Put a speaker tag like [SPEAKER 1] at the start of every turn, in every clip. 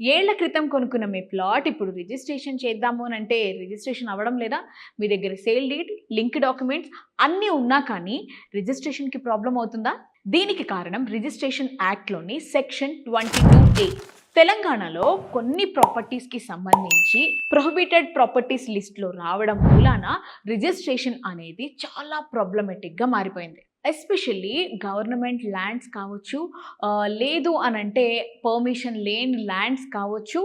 [SPEAKER 1] ఏళ్ల క్రితం కొనుక్కున్న మీ ప్లాట్ ఇప్పుడు రిజిస్ట్రేషన్ చేద్దాము అని అంటే రిజిస్ట్రేషన్ అవ్వడం లేదా? మీ దగ్గర సేల్ డీడ్, లింక్ డాక్యుమెంట్స్ అన్నీ ఉన్నా కానీ రిజిస్ట్రేషన్‌కి ప్రాబ్లమ్ అవుతుందా? దీనికి కారణం రిజిస్ట్రేషన్ యాక్ట్‌లోని సెక్షన్ 22A. తెలంగాణలో కొన్ని ప్రాపర్టీస్‌కి సంబంధించి ప్రొహిబిటెడ్ ప్రాపర్టీస్ లిస్ట్‌లో రావడం మూలాన రిజిస్ట్రేషన్ అనేది చాలా ప్రాబ్లమాటిక్‌గా మారిపోయింది. ఎస్పెషల్లీ గవర్నమెంట్ ల్యాండ్స్ కావచ్చు, లేదు అనంటే పర్మిషన్ లేని ల్యాండ్స్ కావచ్చు,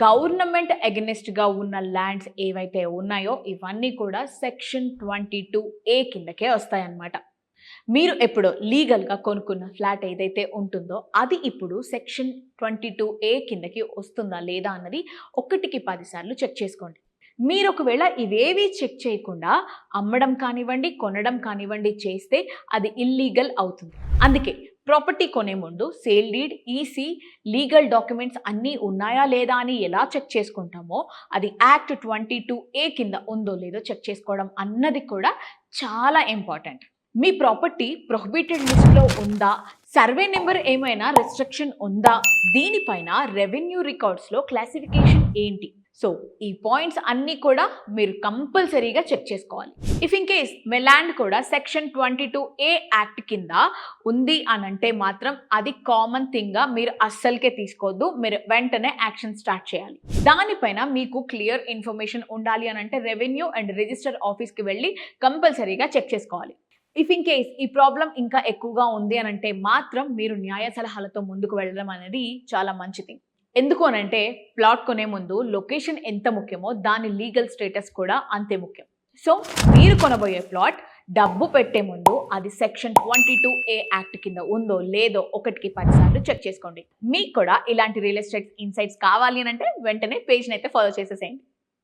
[SPEAKER 1] గవర్నమెంట్ ఎగనెస్ట్‌గా ఉన్న ల్యాండ్స్ ఏవైతే ఉన్నాయో ఇవన్నీ కూడా సెక్షన్ 22A కిందకే వస్తాయన్నమాట. మీరు ఎప్పుడో లీగల్‌గా కొనుక్కున్న ఫ్లాట్ ఏదైతే ఉంటుందో అది ఇప్పుడు సెక్షన్ 22A కిందకి వస్తుందా లేదా అన్నది ఒకటికి 10 సార్లు చెక్ చేసుకోండి. మీరు ఒకవేళ ఇవేవి చెక్ చేయకుండా అమ్మడం కానివ్వండి, కొనడం కానివ్వండి చేస్తే అది ఇల్లీగల్ అవుతుంది. అందుకే ప్రాపర్టీ కొనే ముందు sale deed, EC, legal documents అన్నీ ఉన్నాయా లేదా అని ఎలా చెక్ చేసుకుంటామో అది యాక్ట్ 22A కింద ఉందో లేదో చెక్ చేసుకోవడం అన్నది కూడా చాలా ఇంపార్టెంట్. మీ ప్రాపర్టీ ప్రొహిబిటెడ్ లిస్ట్లో ఉందా? సర్వే నెంబర్ ఏమైనా రెస్ట్రిక్షన్ ఉందా? దీనిపైన రెవెన్యూ రికార్డ్స్లో క్లాసిఫికేషన్ ఏంటి? సో ఈ పాయింట్స్ అన్నీ కూడా మీరు కంపల్సరీగా చెక్ చేసుకోవాలి. If in case me land కూడా సెక్షన్ 22A యాక్ట్ కింద ఉంది అనంటే మాత్రం అది కామన్ థింగ్గా మీరు అస్సలకే తీసుకోవద్దు. మీరు వెంటనే యాక్షన్ స్టార్ట్ చేయాలి. దానిపైన మీకు క్లియర్ ఇన్ఫర్మేషన్ ఉండాలి అనంటే రెవెన్యూ అండ్ రిజిస్టర్ ఆఫీస్కి వెళ్ళి కంపల్సరీగా చెక్ చేసుకోవాలి. ఇఫ్ ఇన్ కేస్ ఈ ప్రాబ్లం ఇంకా ఎక్కువగా ఉంది అనంటే మాత్రం మీరు న్యాయ సలహాలతో ముందుకు వెళ్ళడం అనేది చాలా మంచిది. ఎందుకు అనంటే ప్లాట్ కొనే ముందు లొకేషన్ ఎంత ముఖ్యమో దాని లీగల్ స్టేటస్ కూడా అంతే ముఖ్యం. సో మీరు కొనబోయే ప్లాట్ డబ్బు పెట్టే ముందు అది సెక్షన్ 22A యాక్ట్ కింద ఉందో లేదో ఒకటికి 10 సార్లు చెక్ చేసుకోండి. మీకు కూడా ఇలాంటి రియల్ ఎస్టేట్ ఇన్సైట్స్ కావాలి అని అంటే వెంటనే పేజ్ని అయితే ఫాలో చేసేసేయండి.